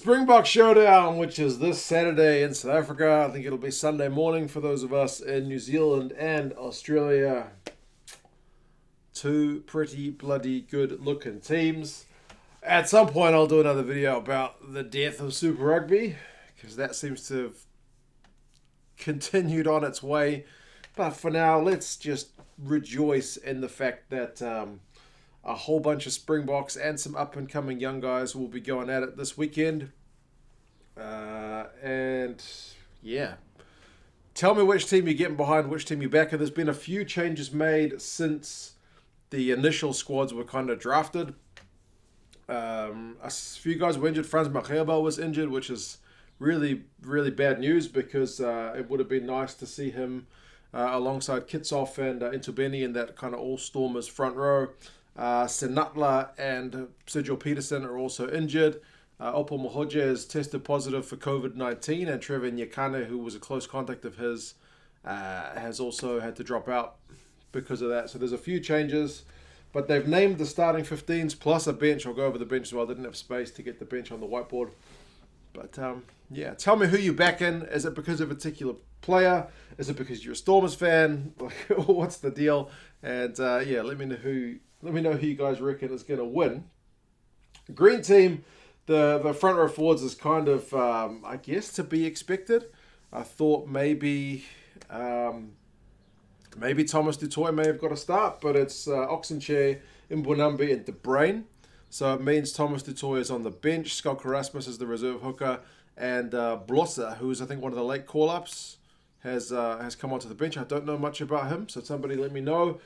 Springbok Showdown, which is this Saturday in South Africa. I think it'll be Sunday morning for those of us in New Zealand and Australia. Two pretty bloody good looking teams. At some point I'll do another video about the death of Super Rugby, because that seems to have continued on its way. But for now, let's just rejoice in the fact that a whole bunch of Springboks and some up-and-coming young guys will be going at it this weekend. And yeah, tell me which team you're getting behind, which team you're backing. There's been a few changes made since the initial squads were kind of drafted. A few guys were injured. Franz Magheba was injured, which is really, really bad news, because it would have been nice to see him alongside Kitshoff and Intubeni in that kind of all-stormers front row. Senatla and Sergio Peterson are also injured. Opo Mahoje has tested positive for COVID-19, and Trevor Nyakane, who was a close contact of his, has also had to drop out because of that. So there's a few changes, but they've named the starting 15s plus a bench. I'll go over the bench as well. I didn't have space to get the bench on the whiteboard. But yeah, tell me who you back in. Is it because of a particular player? Is it because you're a Stormers fan? Like, what's the deal? And yeah, let me know who you guys reckon is going to win. Green team, the front row forwards is kind of, I guess, to be expected. I thought maybe Thomas du Toit may have got a start, but it's Oxenchair, Mbonambi, and De Bruyne. So it means Thomas du Toit is on the bench. Schalk Erasmus is the reserve hooker, and Blosser, who is I think one of the late call-ups, has come onto the bench. I don't know much about him, so somebody let me know.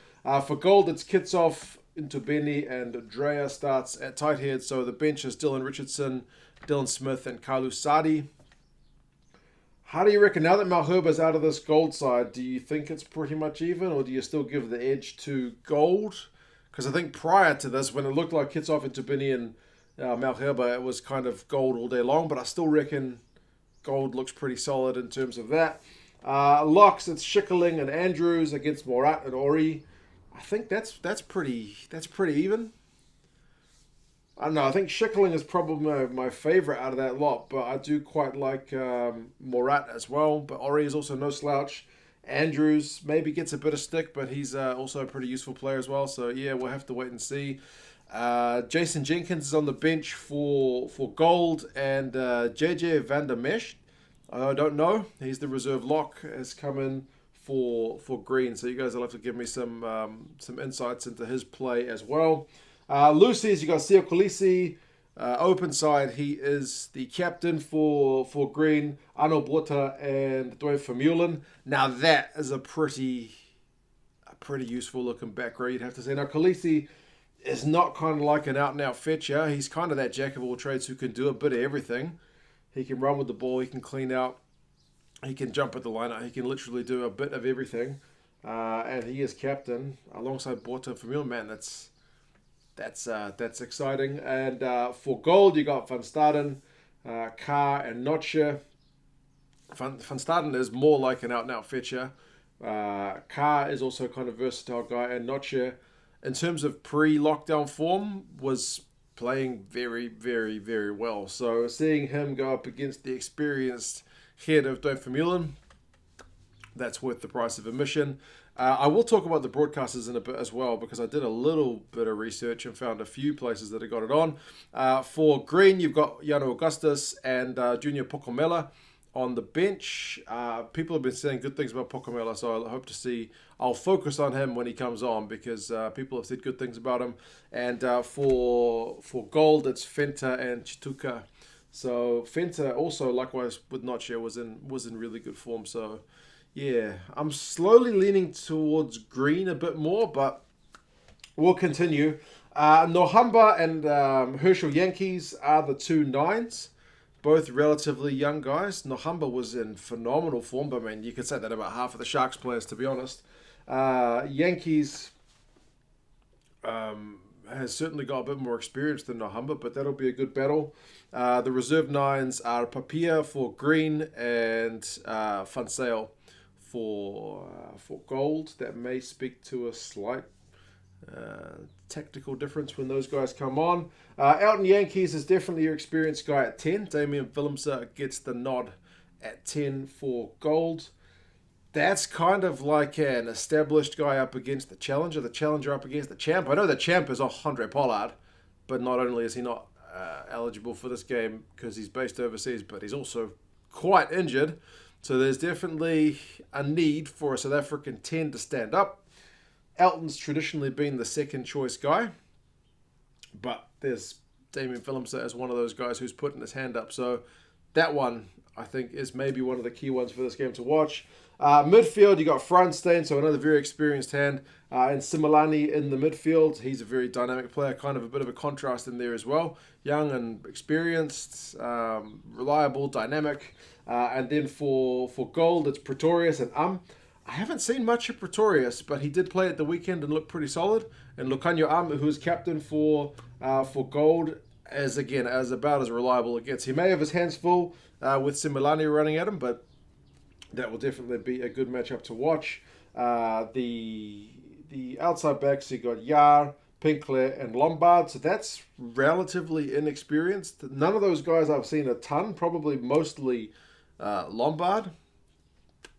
For gold, it's Kitshoff, Intubeni, and Drea starts at tight head. So the bench is Dylan Richardson, Dylan Smith, and Kalu Sadi. How do you reckon, now that Malherba's out of this gold side, do you think it's pretty much even, or do you still give the edge to gold? Because I think prior to this, when it looked like Kitshoff, Intubeni, and Malherba, it was kind of gold all day long, but I still reckon gold looks pretty solid in terms of that. Locks, it's Schickerling and Andrews against Morat and Ori. I think that's pretty even. I don't know. I think Schickerling is probably my favorite out of that lot, but I do quite like Morat as well. But Ori is also no slouch. Andrews maybe gets a bit of stick, but he's also a pretty useful player as well. So yeah, we'll have to wait and see. Jason Jenkins is on the bench for gold, and JJ Van der Mesh, I don't know. He's the reserve lock, has come in for green. So you guys will have to give me some insights into his play as well. Lucy's, you got Sio Kolisi. Open side, he is the captain for green. Arno Botha and Dwayne Vermeulen. Now that is a pretty useful looking back row, you'd have to say. Now Kolisi is not kind of like an out and out fetcher. He's kind of that jack of all trades who can do a bit of everything. He can run with the ball, he can clean out, he can jump at the line, he can literally do a bit of everything. And he is captain alongside Botha and Vermeulen. Man, that's exciting. And for gold, you got Van Staden, Carr, and Notcher. Van Staden is more like an out-and-out fetcher. Carr is also kind of versatile guy, and Notcher, in terms of pre-lockdown form, was playing very, very, very well. So seeing him go up against the experienced head of Dwayne Vermeulen, that's worth the price of admission. I will talk about the broadcasters in a bit as well, because I did a little bit of research and found a few places that have got it on. For green, you've got Jano Augustus and Junior Pokomela on the bench. People have been saying good things about Pokomela, so I hope to see. I'll focus on him when he comes on, because people have said good things about him. And for gold, it's Fenta and Chituka. So Fenta also, likewise with Notcher, was in really good form. So yeah, I'm slowly leaning towards green a bit more, but we'll continue. Nohamba and Herschel Yankees are the two nines, both relatively young guys. Nohamba was in phenomenal form, but I mean, you could say that about half of the Sharks players, to be honest. Yankees has certainly got a bit more experience than Nohamba, but that'll be a good battle. The reserve nines are Papia for green and Fansale for gold. That may speak to a slight Tactical difference when those guys come on. Elton Yankees is definitely your experienced guy at 10. Damian Willemse gets the nod at 10 for gold. That's kind of like an established guy up against the challenger up against the champ. I know the champ is Andre Pollard, but not only is he not eligible for this game because he's based overseas, but he's also quite injured. So there's definitely a need for a South African 10 to stand up. Elton's traditionally been the second choice guy, but there's Damian Willemse as one of those guys who's putting his hand up. So that one, I think, is maybe one of the key ones for this game to watch. Midfield, you got Franstein, so another very experienced hand, and Similani in the midfield. He's a very dynamic player, kind of a bit of a contrast in there as well. Young and experienced, reliable, dynamic. And then for gold, it's Pretorius and I haven't seen much of Pretorius, but he did play at the weekend and looked pretty solid. And Lucanio who is captain for gold, as about as reliable as it gets. He may have his hands full with Similani running at him, but that will definitely be a good matchup to watch. The outside backs, you got Yar, Pinkler, and Lombard. So that's relatively inexperienced. None of those guys I've seen a ton. Probably mostly Lombard.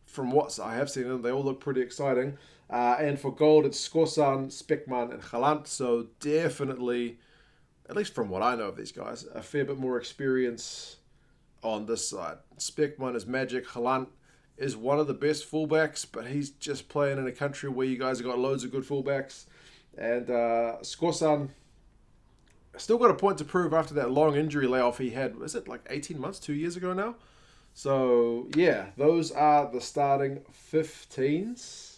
From what I have seen them, they all look pretty exciting. And for gold, it's Skorsan, Spekman, and Galant. So definitely, at least from what I know of these guys, a fair bit more experience on this side. Spekman is magic. Galant is one of the best fullbacks, but he's just playing in a country where you guys have got loads of good fullbacks. And Skorsan still got a point to prove after that long injury layoff he had. Was it like 18 months, 2 years ago now? So, yeah, those are the starting 15s.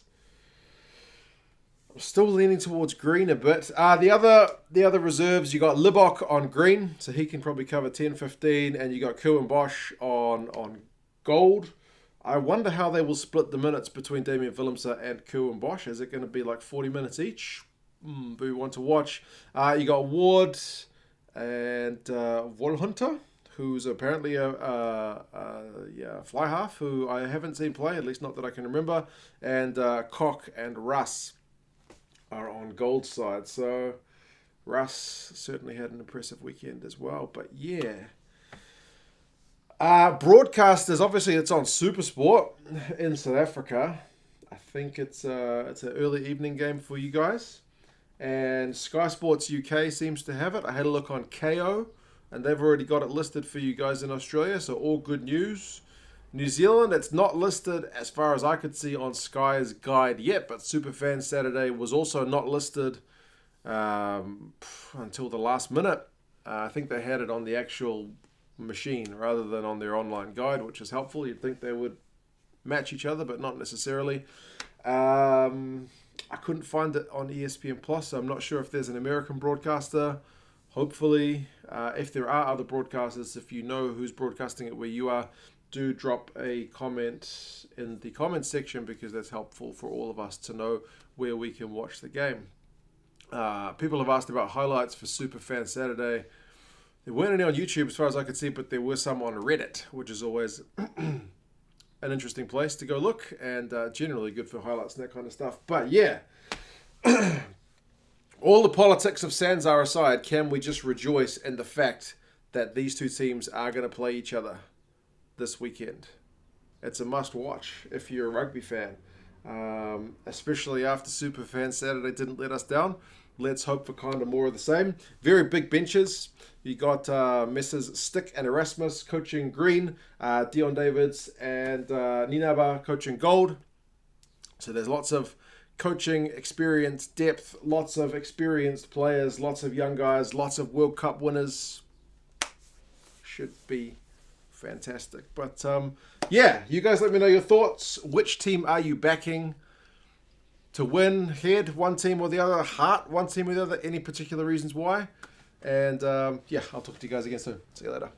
I'm still leaning towards green a bit. The other reserves, you got Libok on green, so he can probably cover 10, 15, and you got Kuhn Bosch on gold. I wonder how they will split the minutes between Damian Willemse and Kuhn Bosch. Is it going to be like 40 minutes each? We want to watch. You got Ward and Wolhunter, who's apparently a fly half, who I haven't seen play, at least not that I can remember. And Koch and Russ are on gold side. So Russ certainly had an impressive weekend as well. But yeah. Broadcasters, obviously it's on SuperSport in South Africa. I think it's an early evening game for you guys. And Sky Sports UK seems to have it. I had a look on KO, and they've already got it listed for you guys in Australia, so all good news. New Zealand, it's not listed as far as I could see on Sky's guide yet, but Superfan Saturday was also not listed until the last minute. I think they had it on the actual machine rather than on their online guide, which is helpful. You'd think they would match each other, but not necessarily. I couldn't find it on ESPN Plus, so I'm not sure if there's an American broadcaster. Hopefully, if there are other broadcasters, if you know who's broadcasting it where you are, do drop a comment in the comment section, because that's helpful for all of us to know where we can watch the game. People have asked about highlights for Superfan Saturday. There weren't any on YouTube as far as I could see, but there were some on Reddit, which is always an interesting place to go look, and generally good for highlights and that kind of stuff. But yeah, all the politics of Sanzar aside, can we just rejoice in the fact that these two teams are going to play each other this weekend? It's a must-watch if you're a rugby fan, especially after Superfan Saturday didn't let us down. Let's hope for kind of more of the same. Very big benches. You got Messrs. Stick and Erasmus coaching green, Dion Davids and Ninaba coaching gold. So there's lots of coaching experience, depth, lots of experienced players, lots of young guys, lots of World Cup winners. Should be fantastic. But yeah, you guys let me know your thoughts. Which team are you backing to win? Head, one team or the other? Heart, one team or the other? Any particular reasons why? And yeah, I'll talk to you guys again soon. See you later.